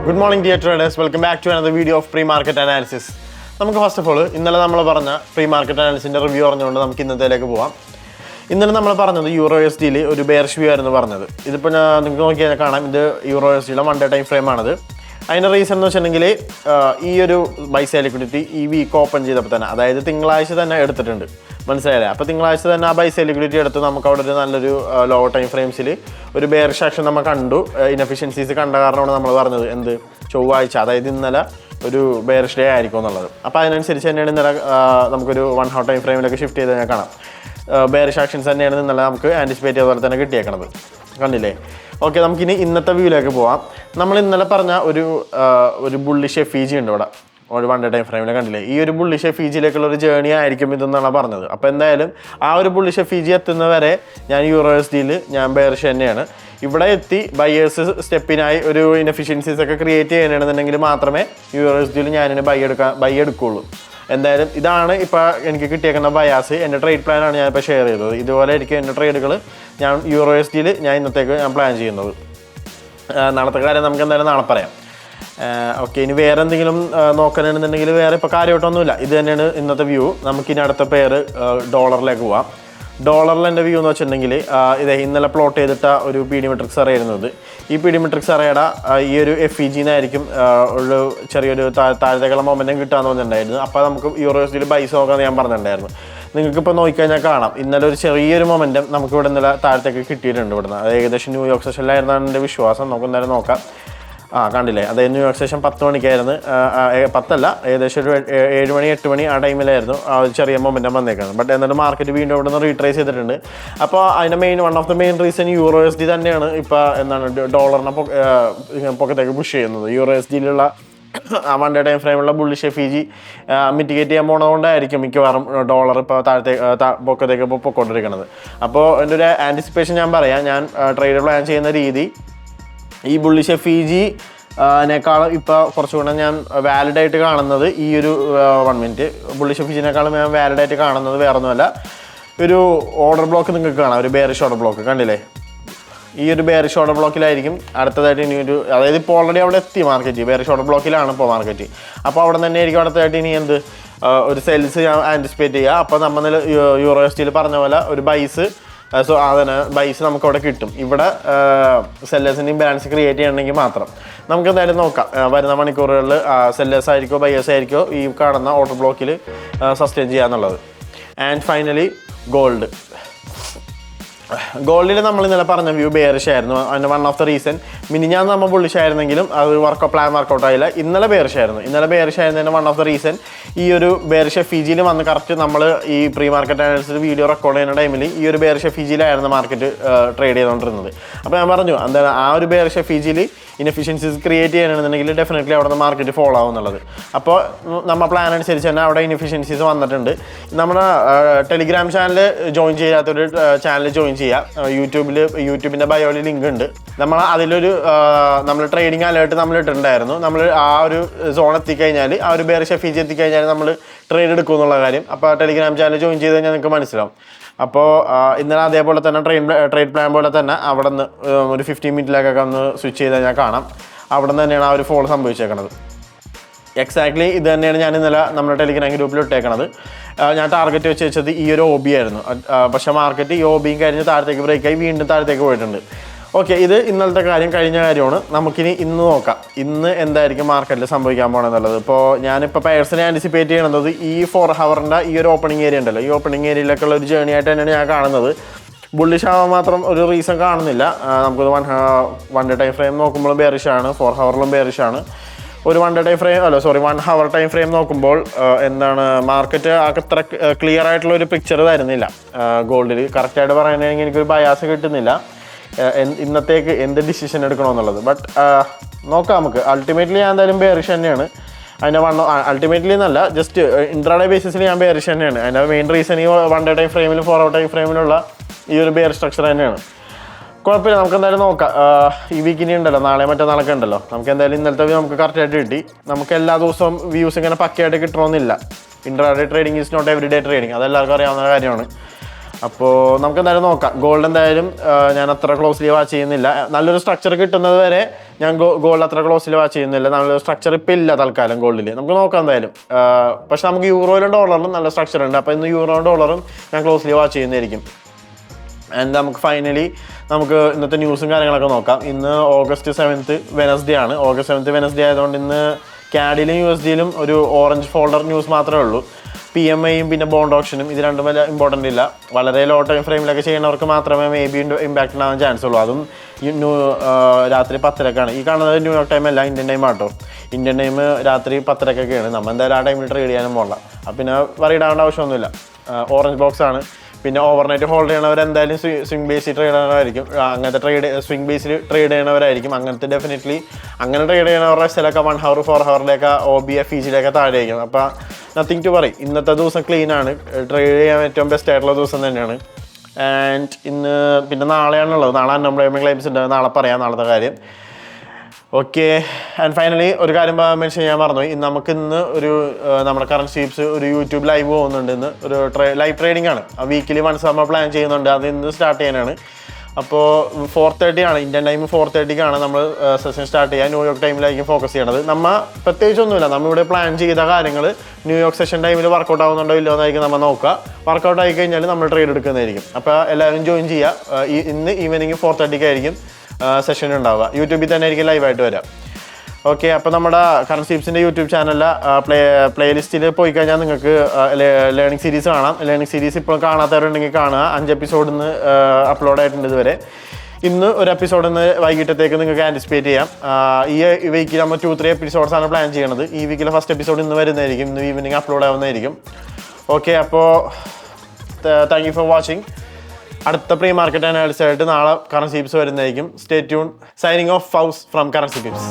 Good morning dear traders, welcome back to another video of pre-market analysis. നമുക്ക് first of all ഇന്നലെ നമ്മൾ പറഞ്ഞ pre market അനാലിസിൻ്റെ review പറഞ്ഞുകൊണ്ട് നമുക്ക് ഇന്നത്തേക്ക് പോവാം. ഇന്നലെ നമ്മൾ പറഞ്ഞത് യൂറോ എസ് ഡിയിൽ ഒരു ബെയറിഷ് വ്യൂ ആയിരുന്നു പറഞ്ഞത്. ഇതിപ്പോൾ നിങ്ങൾക്ക് നോക്കിയാൽ കാണാം, ഇത് യൂറോ എസ് ഡിയിലെ 1 ഡേ ടൈം ഫ്രെയിമാണിത്. അതിൻ്റെ റീസൺ എന്ന് വെച്ചിട്ടുണ്ടെങ്കിൽ ഈ ഒരു ബൈ ലിക്വിഡിറ്റി ഈ വീക്ക് ഓപ്പൺ ചെയ്തപ്പോൾ തന്നെ, അതായത് തിങ്കളാഴ്ച തന്നെ എടുത്തിട്ടുണ്ട്, മനസ്സിലായില്ലേ? അപ്പോൾ തിങ്കളാഴ്ച തന്നെ ആ ബൈ ലിക്വിഡിറ്റി എടുത്ത് നമുക്ക് അവിടെ ഒരു നല്ലൊരു ലോ ടൈം ഫ്രെയിംസിൽ ഒരു ബെയറിഷ് ആക്ഷൻ നമ്മൾ കണ്ടു. ഇനഫിഷ്യൻസീസ് കണ്ട കാരണമാണ് നമ്മൾ പറഞ്ഞത് എന്ത് ചൊവ്വാഴ്ച, അതായത് ഇന്നലെ ഒരു ബെയറിഷ് ഡേ ആയിരിക്കും എന്നുള്ളത്. അപ്പോൾ അതിനനുസരിച്ച് തന്നെയാണ് ഇന്നലെ നമുക്കൊരു 1 ഹവർ ടൈം ഫ്രെയിമിലൊക്കെ ഷിഫ്റ്റ് ചെയ്ത് ഞാൻ കാണാം. ബെയറിഷ് ആക്ഷൻസ് തന്നെയാണ് ഇന്നലെ നമുക്ക് ആൻറ്റിസിപ്പേറ്റ് ചെയ്ത പോലെ തന്നെ കിട്ടിയേക്കണത്, കണ്ടില്ലേ? ഓക്കെ, നമുക്കിനി ഇന്നത്തെ വ്യൂയിലേക്ക് പോവാം. നമ്മൾ ഇന്നലെ പറഞ്ഞ ഒരു ബുള്ളിഷ് എഫ്ഇജി ഉണ്ട് ഇവിടെ, ഒരു 1 ഡേ ടൈം ഫ്രെയിമിൽ കണ്ടില്ലേ? ഈ ഒരു ബുള്ളിഷ് എഫ്ഇജിയിലേക്കുള്ള ഒരു ജേർണി ആയിരിക്കും ഇതെന്നാണ് പറഞ്ഞത്. അപ്പോൾ എന്തായാലും ആ ഒരു ബുള്ളിഷ് എഫ്ഇജി എത്തുന്നവരെ ഞാൻ യൂറോ എസ് ഡിയിൽ ഞാൻ ബെയറിഷ് തന്നെയാണ്. ഇവിടെ എത്തി ബയേഴ്സ് സ്റ്റെപ്പിനായി ഒരു ഇനഫിഷ്യൻസീസ് ഒക്കെ ക്രിയേറ്റ് ചെയ്യണമെന്നുണ്ടെങ്കിൽ മാത്രമേ യൂറോ എസ് ഡിയിൽ ഞാനിന് ബൈ എടുക്കുകയുള്ളൂ. എന്തായാലും ഇതാണ് ഇപ്പോൾ എനിക്ക് കിട്ടിയേക്കുന്ന ബയാസ്. എൻ്റെ ട്രേഡ് പ്ലാനാണ് ഞാനിപ്പോൾ ഷെയർ ചെയ്തത്. ഇതുപോലെ ആയിരിക്കും എൻ്റെ ട്രേഡുകൾ ഞാൻ യൂറോ എസ് ഡിയിൽ ഞാൻ ഇന്നത്തേക്ക് ഞാൻ പ്ലാൻ ചെയ്യുന്നത്. നാളത്തെ കാര്യം നമുക്ക് എന്തായാലും നാളെ പറയാം. ഓക്കെ, ഇനി വേറെ എന്തെങ്കിലും നോക്കാനാണെന്നുണ്ടെങ്കിൽ വേറെ ഇപ്പോൾ കാര്യമായിട്ടൊന്നുമില്ല. ഇത് തന്നെയാണ് ഇന്നത്തെ വ്യൂ. നമുക്കിനി അടുത്ത പേര് ഡോളറിലേക്ക് പോവാം. ഡോളറിൽ എൻ്റെ വ്യൂ എന്ന് വെച്ചിട്ടുണ്ടെങ്കിൽ ഇതേ ഇന്നലെ പ്ലോട്ട് ചെയ്തിട്ട ഒരു പി ഡി മെട്രിക്സ് അറേ ആയിരുന്നത്. ഈ പി ഡി മെട്രിക്സ് അറേയുടെ ഈ ഒരു എഫ് ഇ ജിന്നായിരിക്കും ഒരു ചെറിയൊരു താഴത്തേക്കുള്ള മൊമെൻറ്റം കിട്ടാന്ന് തോന്നിയിട്ടുണ്ടായിരുന്നു. അപ്പോൾ നമുക്ക് യൂറോ എസ് ഡിയിൽ ബൈസ് നോക്കാമെന്ന് ഞാൻ പറഞ്ഞിട്ടുണ്ടായിരുന്നു. നിങ്ങൾക്കിപ്പോൾ നോക്കിക്കഴിഞ്ഞാൽ കാണാം, ഇന്നലെ ഒരു ചെറിയൊരു മൊമെൻറ്റം നമുക്ക് ഇവിടെ ഇന്നലെ താഴത്തേക്ക് കിട്ടിയിട്ടുണ്ട്. ഇവിടുന്ന് അത് ഏകദേശം ന്യൂയോർക്ക് സെഷനിലായിരുന്നാണ് എൻ്റെ വിശ്വാസം. നമുക്ക് എന്തായാലും നോക്കാം. കണ്ടില്ലേ, അതായത് ന്യൂയോർക്ക് സെഷൻ 10 മണിക്കായിരുന്നു, 10 അല്ല, ഏകദേശം ഒരു 7 മണി 8 മണി ആ ടൈമിലായിരുന്നു ആ ഒരു ചെറിയ മൊമെൻറ്റം വന്നേക്കുന്നത്. ബട്ട് എന്നിട്ട് മാർക്കറ്റ് വീണ്ടും ഇവിടെ നിന്ന് റീട്രേസ് ചെയ്തിട്ടുണ്ട്. അപ്പോൾ അതിൻ്റെ one of the main reason euro S D തന്നെയാണ് ഇപ്പോൾ ഡോളറിനെ പൊക്കത്തേക്ക് പുഷ് ചെയ്യുന്നത്. യൂറോ എസ് ഡിയിലുള്ള ആ 1 ഡേ ടൈം ഫ്രെയിമുള്ള ബുള്ളിഷ് എഫ്ഇജി മിറ്റിഗേറ്റ് ചെയ്യാൻ പോണതുകൊണ്ടായിരിക്കും മിക്കവാറും ഡോളർ ഇപ്പോൾ പൊക്കത്തേക്ക് ഇപ്പോൾ പൊക്കോണ്ടിരിക്കുന്നത്. അപ്പോൾ എൻ്റെ ഒരു ആൻറ്റിസിപ്പേഷൻ ഞാൻ പറയാം. ഞാൻ ട്രേഡ് പ്ലാൻ ചെയ്യുന്ന രീതി ഈ ബുള്ളിഷ് എഫ്ഇജി നേക്കാളും ഇപ്പോൾ കുറച്ചുകൂടെ ഞാൻ വാലിഡായിട്ട് കാണുന്നത് ഈ ഒരു 1 മിനിറ്റ് ബുള്ളിഷ് എഫ്ഇജിനേക്കാളും ഞാൻ വാലിഡായിട്ട് കാണുന്നത് വേറൊന്നുമല്ല, ഒരു ഓർഡർ ബ്ലോക്ക് നിങ്ങൾക്ക് കാണാം, ഒരു ബെയറിഷ് ഓർഡർ ബ്ലോക്ക് കണ്ടില്ലേ? ഈ ഒരു ബെയറിഷ് ഓർഡർ ബ്ലോക്കിലായിരിക്കും അടുത്തതായിട്ട് ഇനി ഒരു, അതായത് ഇപ്പോൾ ഓൾറെഡി അവിടെ എത്തി മാർക്കറ്റ്, ബെയറിഷ് ഓർഡർ ബ്ലോക്കിലാണ് ഇപ്പോൾ മാർക്കറ്റ്. അപ്പോൾ അവിടെ തന്നെ ആയിരിക്കും അടുത്തതായിട്ട് ഇനി ഒരു സെയിൽസ് ഞാൻ ആൻറ്റിസിപ്പേറ്റ് ചെയ്യുക. അപ്പോൾ നമ്മൾ യൂറോ എസ് ഡിയിൽ പറഞ്ഞ പോലെ ഒരു ബൈസ്, സോ അതിന് ബൈസ് നമുക്ക് അവിടെ കിട്ടും. ഇവിടെ സെല്ലേഴ്സിൻ്റെയും ബാലൻസ് ക്രിയേറ്റ് ചെയ്യണമെങ്കിൽ മാത്രം നമുക്ക് എന്തായാലും നോക്കാം. വരുന്ന മണിക്കൂറുകളിൽ സെല്ലേഴ്സ് ആയിരിക്കോ ബയേഴ്സ് ആയിരിക്കോ ഈ കാണുന്ന ഓർഡർ ബ്ലോക്കിൽ സസ്റ്റെയിൻ ചെയ്യാന്നുള്ളത്. ആൻഡ് ഫൈനലി ഗോൾഡിൽ നമ്മൾ ഇന്നലെ പറഞ്ഞ വ്യൂ ബെയറിഷ് ആയിരുന്നു. അതിൻ്റെ വൺ ഓഫ് ദ റീസൺ മിനിഞ്ഞാന്ന് നമ്മൾ ബുള്ളിഷ് ആയിരുന്നെങ്കിലും അത് പ്ലാൻ വർക്കൗട്ട് ആയില്ല. ഇന്നലെ ബെയറിഷ് ആയിരുന്നതിൻ്റെ വൺ ഓഫ് ദ റീസൺ ഈ ഒരു ബെയറിഷ് എഫ്ഇജിയിൽ വന്ന് കറക്റ്റ് നമ്മൾ ഈ pre market analysis video record ചെയ്യുന്ന ടൈമിൽ ഈ ഒരു ബെയറിഷ് എഫ്ഇജിയിലായിരുന്നു മാർക്കറ്റ് ട്രേഡ് ചെയ്തുകൊണ്ടിരുന്നത്. അപ്പോൾ ഞാൻ പറഞ്ഞു എന്താണ് ആ ഒരു ബെയറിഷ് എഫ്ഇജിയിൽ ഇനഫിഷ്യൻസീസ് ക്രിയേറ്റ് ചെയ്യണമെന്നുണ്ടെങ്കിൽ ഡെഫിനറ്റ്ലി അവിടെ നിന്ന് മാർക്കറ്റ് ഫോളോ ആവും എന്നുള്ളത്. അപ്പോൾ നമ്മൾ പ്ലാൻ അനുസരിച്ച് തന്നെ അവിടെ ഇനഫിഷ്യൻസീസ് വന്നിട്ടുണ്ട്. നമ്മുടെ ടെലിഗ്രാം ചാനൽ ജോയിൻ ചെയ്യാത്തൊരു ചാനൽ ജോയിൻ ചെയ്യുക. യൂട്യൂബിൻ്റെ ബയോയിൽ ലിങ്ക് ഉണ്ട്. നമ്മൾ അതിലൊരു നമ്മൾ ട്രേഡിംഗ് അലേർട്ട് നമ്മൾ ഇട്ടിട്ടുണ്ടായിരുന്നു. നമ്മൾ ആ ഒരു സോൺ എത്തിക്കഴിഞ്ഞാൽ, ആ ഒരു ബെയറിഷ് എഫ്ഇജി എത്തിക്കഴിഞ്ഞാൽ നമ്മൾ ട്രേഡ് എടുക്കും എന്നുള്ള കാര്യം അപ്പോൾ ടെലിഗ്രാം ചാനൽ ജോയിൻ ചെയ്ത് കഴിഞ്ഞാൽ നിങ്ങൾക്ക് മനസ്സിലാവും. അപ്പോൾ ഇന്നലെ അതേപോലെ തന്നെ ട്രേഡ് പ്ലാൻ പോലെ തന്നെ അവിടെ നിന്ന് ഒരു 15 മിനിറ്റിലേക്കൊക്കെ ഒന്ന് സ്വിച്ച് ചെയ്ത് കഴിഞ്ഞാൽ കാണാം അവിടെ നിന്ന് തന്നെയാണ് ആ ഒരു ഫോൾ സംഭവിച്ചേക്കണത്. എക്സാക്ട്ലി ഇത് തന്നെയാണ് ഞാൻ ഇന്നലെ നമ്മുടെ ടെലിഗ്രാം ഗ്രൂപ്പിൽ ഇട്ടേക്കണത്. ഞാൻ ടാർഗറ്റ് വെച്ചത് ഈ ഒരു OB ആയിരുന്നു. പക്ഷേ മാർക്കറ്റ് ഈ OBയും കഴിഞ്ഞ് താഴത്തേക്ക് ബ്രേക്കായി വീണ്ടും താഴത്തേക്ക് പോയിട്ടുണ്ട്. ഓക്കെ, ഇത് ഇന്നലത്തെ കാര്യം, കഴിഞ്ഞ കാര്യമാണ്. നമുക്കിനി ഇന്ന് നോക്കാം, ഇന്ന് എന്തായിരിക്കും മാർക്കറ്റിൽ സംഭവിക്കാൻ പോകണമെന്നുള്ളത്. ഇപ്പോൾ ഞാനിപ്പോൾ പേഴ്സണലി ആൻറ്റിസിപ്പേറ്റ് ചെയ്യണത് ഈ 4 ഹവറിൻ്റെ ഈ ഒരു ഓപ്പണിംഗ് ഏരിയ ഉണ്ടല്ലോ, ഈ ഓപ്പണിംഗ് ഏരിയയിലേക്കുള്ള ഒരു ജേർണി ആയിട്ട് തന്നെയാണ് ഞാൻ കാണുന്നത്. ബുള്ളിഷ് ആവാൻ മാത്രം ഒരു റീസൺ കാണുന്നില്ല. നമുക്കൊരു 1 ഡേ ടൈം ഫ്രെയിം നോക്കുമ്പോൾ ബെയറിഷാണ്, 4 ഹവറിലും ബെയറിഷാണ്. ഒരു 1 ഹവർ ടൈം ഫ്രെയിം നോക്കുമ്പോൾ മാർക്കറ്റ് അത്ര ക്ലിയർ ആയിട്ടുള്ള ഒരു പിക്ചർ തരുന്നില്ല. ഗോൾഡിൽ കറക്റ്റായിട്ട് പറയുകയാണെങ്കിൽ എനിക്കൊരു ബയാസ് കിട്ടുന്നില്ല ഇന്നത്തേക്ക് എന്ത് ഡിസിഷൻ എടുക്കണമെന്നുള്ളത്. ബട്ട് നോക്കാം നമുക്ക്. അൾട്ടിമേറ്റ്ലി ഞാൻ എന്തായാലും ബെയറിഷ് തന്നെയാണ്. അതിൻ്റെ അൾട്ടിമേറ്റ്ലി എന്നല്ല, ജസ്റ്റ് ഇൻട്രാഡേ ബേസിസിൽ ഞാൻ ബെയറിഷ് തന്നെയാണ്. അതിൻ്റെ മെയിൻ റീസൺ ഈ 1 ഡേ ടൈം ഫ്രെയിമിലും 4 ഹവർ ടൈം ഫ്രെയിമിലുള്ള ഈ ഒരു ബെയർ സ്ട്രക്ചർ തന്നെയാണ്. കുഴപ്പമില്ല, നമുക്ക് എന്തായാലും നോക്കാം. ഈ വീക്കിനി ഉണ്ടല്ലോ, നാളെ മറ്റന്നാളൊക്കെ ഉണ്ടല്ലോ. നമുക്ക് എന്തായാലും ഇന്നലത്തെ വ്യൂ നമുക്ക് കറക്റ്റായിട്ട് കിട്ടി. നമുക്ക് എല്ലാ ദിവസവും വ്യൂസ് ഇങ്ങനെ പക്കയായിട്ട് കിട്ടണമെന്നില്ല. Intraday trading is not every day trading, അതെല്ലാവർക്കും അറിയാവുന്ന കാര്യമാണ്. അപ്പോൾ നമുക്ക് എന്തായാലും നോക്കാം. ഗോൾഡ് എന്തായാലും ഞാൻ അത്ര ക്ലോസ്ലി വാച്ച് ചെയ്യുന്നില്ല. നല്ലൊരു സ്ട്രക്ചർ കിട്ടുന്നത് വരെ ഞാൻ ഗോൾഡ് അത്ര ക്ലോസ്ലി വാച്ച് ചെയ്യുന്നില്ല. നല്ലൊരു സ്ട്രക്ചർ ഇപ്പം ഇല്ല തൽക്കാലം ഗോൾഡിൽ. നമുക്ക് നോക്കാം എന്തായാലും. പക്ഷെ നമുക്ക് യൂറോയിലും ഡോളറിലും നല്ല സ്ട്രക്ചർ ഉണ്ട്. അപ്പോൾ ഇന്ന് യൂറോയും ഡോളറും ഞാൻ ക്ലോസ്ലി വാച്ച് ചെയ്യുന്നതായിരിക്കും. ആൻഡ് നമുക്ക് ഫൈനലി നമുക്ക് ഇന്നത്തെ ന്യൂസും കാര്യങ്ങളൊക്കെ നോക്കാം. ഇന്ന് ഓഗസ്റ്റ് 7th വെനസ്ഡേ ആണ്. ഓഗസ്റ്റ് 7th വെനസ്ഡേ ആയതുകൊണ്ട് ഇന്ന് CAD-ലും USD-ലും ഒരു ഓറഞ്ച് ഫോൾഡർ ന്യൂസ് മാത്രമേ ഉള്ളൂ. PMI-യും പിന്നെ ബോണ്ട് ഓപ്ഷനും ഇത് രണ്ടും വലിയ ഇമ്പോർട്ടൻ്റ് ഇല്ല. വളരെ ലോ ടൈം ഫ്രെയിമിലൊക്കെ ചെയ്യുന്നവർക്ക് മാത്രമേ മേ ബി ഇമ്പാക്റ്റ് ഉണ്ടാകാൻ ചാൻസ് ഉള്ളൂ. അതും രാത്രി 10:00 ഈ കാണുന്നത് ന്യൂയോർക്ക് ടൈം അല്ല, ഇന്ത്യൻ ടൈം ആട്ടോ. ഇന്ത്യൻ ടൈം രാത്രി 10:00 നമ്മൾ എന്തായാലും ആ ടൈമിൽ ട്രേഡ് ചെയ്യാനും പോകണ്ട. അപ്പം പിന്നെ വറിയിടാവേണ്ട ആവശ്യമൊന്നുമില്ല. ഓറഞ്ച് ബോക്സ് ആണ്. പിന്നെ ഓവർനൈറ്റ് ഹോൾഡ് ചെയ്യണവർ എന്തായാലും സ്വിംഗ് ബേസിൽ ട്രേഡ് ചെയ്യണവരായിരിക്കും. അങ്ങനത്തെ സ്വിംഗ് ബേസിൽ ട്രേഡ് ചെയ്യണവരായിരിക്കും. അങ്ങനത്തെ ഡെഫിനറ്റ്ലി അങ്ങനെ ട്രേഡ് ചെയ്യണവരുടെ ചിലൊക്കെ 1 hour 4 hourലേക്ക് OBFEG-ലേക്ക് താഴെയായിരിക്കും. അപ്പോൾ നത്തിങ് ടു പറയും. ഇന്നത്തെ ദിവസം ക്ലീൻ ആണ്. ട്രേഡ് ചെയ്യാൻ ഏറ്റവും ബെസ്റ്റ് ആയിട്ടുള്ള ദിവസം തന്നെയാണ്. ആൻഡ് ഇന്ന് പിന്നെ നാളെയാണുള്ളത്. നാളെ അൺഎംപ്ലോയ്മെൻറ്റ് ക്ലെയിംസ് ഉണ്ട്. നാളെ പറയാം നാളത്തെ കാര്യം. ഓക്കെ. ആൻഡ് ഫൈനലി ഒരു കാര്യം മെൻഷൻ ചെയ്യാൻ മറന്നുപോയി. നമുക്കിന്ന് ഒരു നമ്മുടെ കറൻറ്റ് സ്വീപ്സ് ഒരു യൂട്യൂബ് ലൈവ് പോകുന്നുണ്ട്. ഇന്ന് ഒരു ലൈവ് ട്രേഡിംഗ് ആണ്. വീക്കിലി വൺസ് നമ്മൾ പ്ലാൻ ചെയ്യുന്നുണ്ട്. അത് ഇന്ന് സ്റ്റാർട്ട് ചെയ്യാനാണ്. അപ്പോൾ 4:30 ആണ് ഇന്ത്യൻ ടൈം. 4:30 നമ്മൾ സെഷൻ സ്റ്റാർട്ട് ചെയ്യുക. ന്യൂയോർക്ക് ടൈമിലായിരിക്കും ഫോക്കസ് ചെയ്യണത്. നമ്മൾ പ്രത്യേകിച്ചൊന്നുമില്ല. നമ്മളിവിടെ പ്ലാൻ ചെയ്ത കാര്യങ്ങൾ ന്യൂയോർക്ക് സെഷൻ ടൈമിൽ വർക്കൗട്ട് ആവുന്നുണ്ടോ ഇല്ലോ എന്നായിരിക്കും നമ്മൾ നോക്കുക. വർക്കൗട്ട് ആയി കഴിഞ്ഞാൽ നമ്മൾ ട്രേഡ് എടുക്കുന്നതായിരിക്കും. അപ്പോൾ എല്ലാവരും ജോയിൻ ചെയ്യുക. ഇന്ന് ഈവനിങ് 4:30 ആയിരിക്കും സെഷൻ ഉണ്ടാവുക. യൂട്യൂബിൽ തന്നെ ആയിരിക്കും ലൈവായിട്ട് വരാം. ഓക്കെ. അപ്പോൾ നമ്മുടെ കറൻറ്റ് സ്വീപ്സിൻ്റെ യൂട്യൂബ് ചാനലിലെ പ്ലേലിസ്റ്റിൽ പോയി കഴിഞ്ഞാൽ നിങ്ങൾക്ക് ലേണിംഗ് സീരീസ് കാണാം. ലേണിംഗ് സീരീസ് ഇപ്പോൾ കാണാത്തവരുണ്ടെങ്കിൽ കാണുക. 5 എപ്പിസോഡിൽ നിന്ന് അപ്ലോഡ് ആയിട്ടുണ്ട് ഇതുവരെ. ഇന്ന് ഒരു എപ്പിസോഡിൽ നിന്ന് വൈകിട്ടത്തേക്ക് നിങ്ങൾക്ക് ആൻറ്റിസിപ്പേറ്റ് ചെയ്യാം. ഈ വീക്കിൽ നമ്മൾ 2-3 എപ്പിസോഡ്സാണ് പ്ലാൻ ചെയ്യണത്. ഈ വീക്കിലെ ഫസ്റ്റ് എപ്പിസോഡ് ഇന്ന് വരുന്നതായിരിക്കും. ഇന്ന് ഈവനിങ് അപ്ലോഡ് ആവുന്നതായിരിക്കും. ഓക്കെ. അപ്പോൾ താങ്ക് യു ഫോർ വാച്ചിങ്. അടുത്ത പ്രീ മാർക്കറ്റ് അനാലിസിസ് ആയിട്ട് നാളെ കറൻറ്റ് സ്വീപ്സ് വരുന്നതായിരിക്കും. Stay tune. Signing off ഫൗസ് from current sweeps.